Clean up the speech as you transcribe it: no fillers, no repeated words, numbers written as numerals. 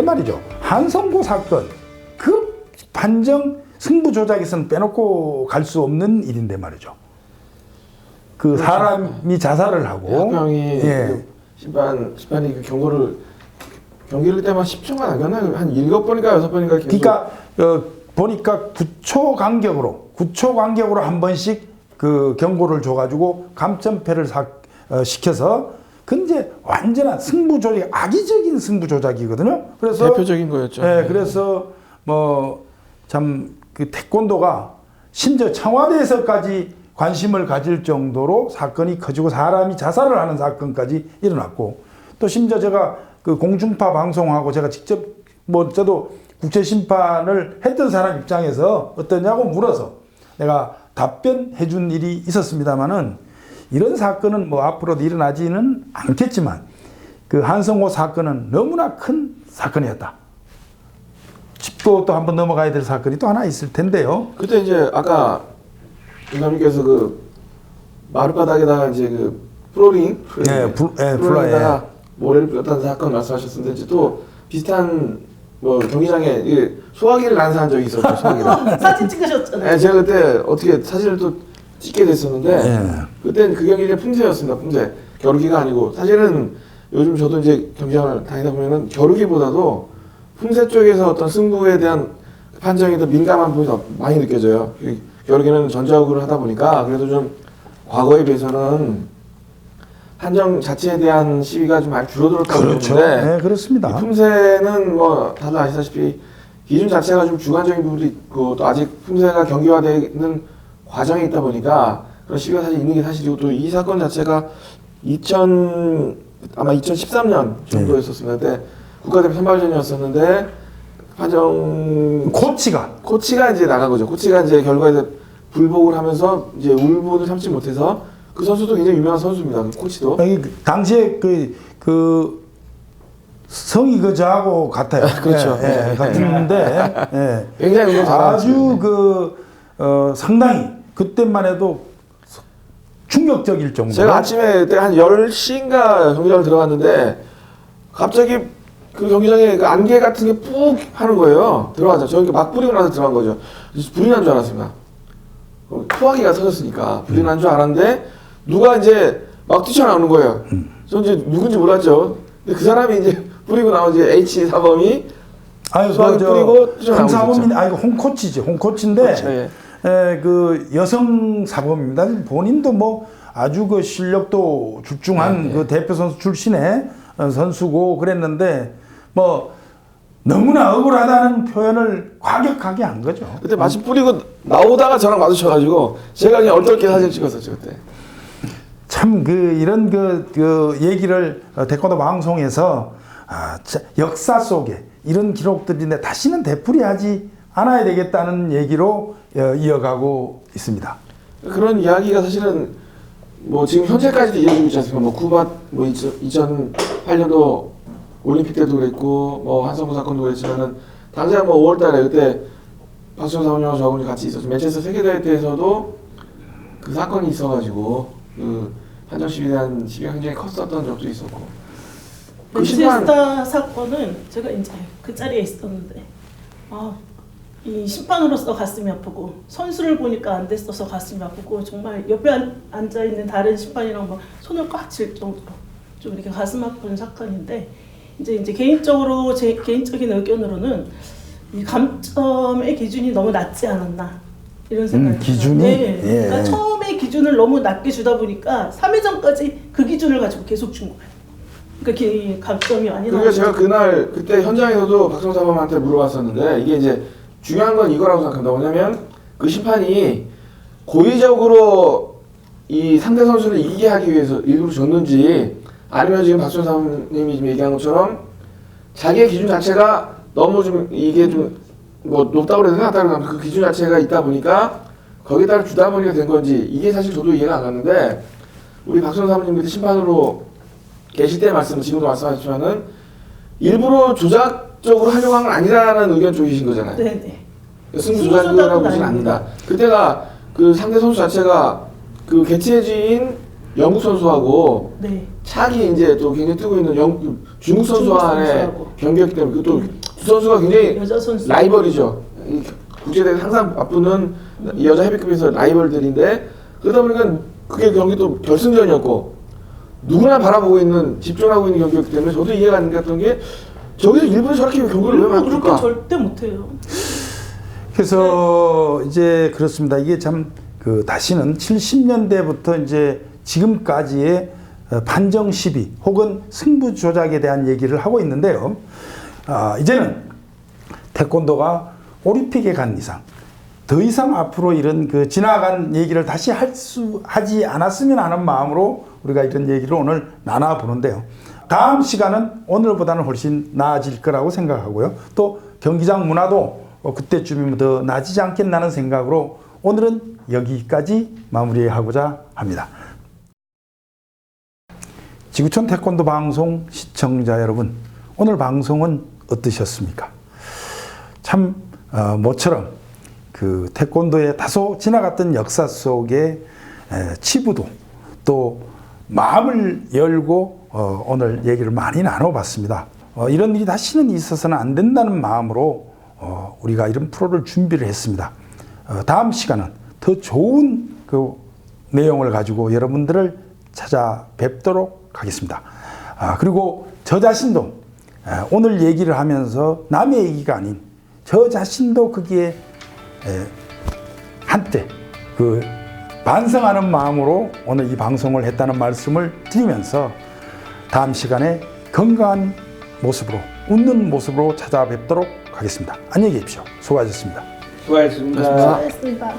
말이죠. 한성고 사건 그 판정 승부 조작에서는 빼놓고 갈 수 없는 일인데 말이죠. 그 그렇죠. 사람이 자살을 하고 학병이 예. 심판이 그 경기를 그때만 10초가 나겼나요? 한 7번인가 6번인가 계속. 그러니까 보니까 9초 간격으로 한 번씩 그 경고를 줘가지고 감점패를 시켜서 그 이제 완전한 승부 조작, 악의적인 승부 조작이거든요. 그래서 대표적인 거였죠. 예, 그래서 뭐 참 그 태권도가 심지어 청와대에서까지 관심을 가질 정도로 사건이 커지고 사람이 자살을 하는 사건까지 일어났고, 또 심지어 제가 그 공중파 방송하고 제가 직접 뭐 저도 국제심판을 했던 사람 입장에서 어떠냐고 물어서 내가 답변해 준 일이 있었습니다만은, 이런 사건은 뭐 앞으로도 일어나지는 않겠지만 그 한성호 사건은 너무나 큰 사건이었다. 짚고 또 한번 넘어가야 될 사건이 또 하나 있을 텐데요. 그때 이제 아까 김감님께서 그 마룻바닥에다가 이제 그 플로링, 플로링에다가 모래를 뿌렸다는 사건 말씀하셨는데, 이제 또 비슷한 뭐 경기장에 소화기를 난사한 적이 있었죠. 소화기를. 사진 찍으셨잖아요. 네, 제가 그때 어떻게 사진을 또 찍게 됐었는데, 그때는 그 경기가 풍세였습니다. 풍세. 겨루기가 아니고, 사실은 요즘 저도 이제 경기장을 다니다 보면은 겨루기보다도 풍세 쪽에서 어떤 승부에 대한 판정이 더 민감한 부분이 더 많이 느껴져요. 겨루기는 전자욱을 하다 보니까 그래도 좀 과거에 비해서는 판정 자체에 대한 시비가 좀 많이 줄어들었다고 그렇죠. 보는데, 네, 그렇습니다. 품새는 뭐 다들 아시다시피 기준 자체가 좀 주관적인 부분도 있고, 또 아직 품새가 경기화되는 과정에 있다 보니까 그런 시비가 사실 있는 게 사실이고, 또 이 사건 자체가 아마 2013년 정도였었습니다. 그때 국가대표 선발전이었었는데 판정 코치가 이제 나간 거죠. 코치가 이제 결과에 불복을 하면서 이제 울분을 참지 못해서, 그 선수도 굉장히 유명한 선수입니다. 그 코치도. 당시에 그 성이 저하고 같아요. 그렇죠. 예, 같은데 굉장히 운동 아주 상당히 그때만 해도 충격적일 정도로. 제가 아침에 그때 한 10시인가 경기장을 들어갔는데 갑자기 그 경기장에 그 안개 같은 게 푹 하는 거예요. 들어가자. 저기 막 뿌리고 나서 들어간 거죠. 그래서 불이 난 줄 알았습니다. 소화기가 터졌으니까 불이 난 줄 알았는데, 누가 이제 막 뛰쳐나오는 거예요. 저 이제 누군지 몰랐죠. 근데 그 사람이 이제 뿌리고 나오지, H 사범이 소화기 뿌리고 뛰쳐나오고 사범이 아니고 홍코치지. 홍코치인데 그렇죠, 예. 그 여성 사범입니다. 본인도 뭐 아주 그 실력도 출중한 그 대표 선수 출신의 선수고 그랬는데, 뭐 너무나 억울하다는 표현을 과격하게 한 거죠. 그때 마침 뿌리고 나오다가 저랑 마주쳐가지고 제가 그냥 얼떨게 사진 찍었었죠 그때. 참 이런 얘기를 태권도 방송에서 역사 속에 이런 기록들인데 다시는 되풀이하지 않아야 되겠다는 얘기로 이어가고 있습니다. 그런 이야기가 사실은 뭐 지금 현재까지도 이어지고 있지 않습니까? 뭐 쿠바 뭐 2008년도 올림픽 때도 그랬고, 뭐 한성구 사건도 그랬지만은 당장 뭐 5월달에 그때 박수영 사모님하고 저하고 같이 있었죠. 맨체스터 세계대회 때에서도 그 사건이 있어가지고 그 판정 시비에 대한 시비가 굉장히 컸었던 적도 있었고. 그 맨체스터 사건은 제가 이제 그 자리에 있었는데, 이 심판으로서 가슴이 아프고, 선수를 보니까 안 됐어서 가슴이 아프고, 정말 옆에 앉아 있는 다른 심판이랑 막 손을 꽉 쥘 정도로 좀 이렇게 가슴 아픈 사건인데, 이제 개인적으로 제 개인적인 의견으로는 이 감점의 기준이 너무 낮지 않았나 이런 생각이 기준이? 네. 예. 그러니까 처음에 기준을 너무 낮게 주다 보니까 3회전까지 그 기준을 가지고 계속 준 거예요. 그러니까 감점이 많이 그러니까 제가 그때 현장에서도 박성 사범한테 물어봤었는데, 이게 이제 중요한 건 이거라고 생각합니다. 뭐냐면 그 심판이 고의적으로 이 상대 선수를 이기게 하기 위해서 일부러 줬는지, 아니면 지금 박수영 사모님이 지금 얘기한 것처럼 자기의 기준 자체가 너무 좀 이게 좀 뭐 높다고 그래야 되나, 낮다고 그 기준 자체가 있다 보니까 거기에 따라 주다 보니까 된 건지, 이게 사실 저도 이해가 안 갔는데, 우리 박수영 사모님 그때 심판으로 계실 때 지금도 말씀하셨지만은 일부러 조작적으로 하려고 한 건 아니라는 의견 쪽이신 거잖아요. 네네. 승부 조작이라고 보진 않는다. 그때가 그 상대 선수 자체가 그 개체지인 영국 선수하고 네. 차기 이제 또 굉장히 뜨고 있는 중국 중국 선수와의 선수하고. 경기였기 때문에 그또 두 선수가 굉장히 여자 선수 라이벌이죠. 이 국제대회 항상 앞두는 여자 헤비급에서 라이벌들인데 그러다 보니까 그게 경기 또 결승전이었고 누구나 바라보고 있는 집중하고 있는 경기였기 때문에 저도 이해가 안 갔던 게 저기서 일본에 저렇게 경기를 왜 일본 그렇게 맞출까? 절대 못해요. 그래서 이제 그렇습니다. 이게 참 그 다시는 70년대부터 이제 지금까지의 판정 시비 혹은 승부 조작에 대한 얘기를 하고 있는데요. 이제는 태권도가 올림픽에 간 이상 더 이상 앞으로 이런 그 지나간 얘기를 다시 하지 않았으면 하는 마음으로 우리가 이런 얘기를 오늘 나눠보는데요. 다음 시간은 오늘보다는 훨씬 나아질 거라고 생각하고요. 또 경기장 문화도 그때쯤이면 더 나아지지 않겠나는 생각으로 오늘은 여기까지 마무리하고자 합니다. 지구촌 태권도 방송 시청자 여러분, 오늘 방송은 어떠셨습니까? 참 모처럼 그 태권도의 다소 지나갔던 역사 속에 치부도 또 마음을 열고 오늘 얘기를 많이 나눠봤습니다. 이런 일이 다시는 있어서는 안 된다는 마음으로 우리가 이런 프로를 준비를 했습니다. 다음 시간은 더 좋은 그 내용을 가지고 여러분들을 찾아뵙도록 하겠습니다. 그리고 저 자신도 오늘 얘기를 하면서 남의 얘기가 아닌 저 자신도 거기에 한때 그 반성하는 마음으로 오늘 이 방송을 했다는 말씀을 드리면서 다음 시간에 건강한 모습으로 웃는 모습으로 찾아뵙도록 하겠습니다. 안녕히 계십시오. 수고하셨습니다. 수고하셨습니다. 수고하셨습니다.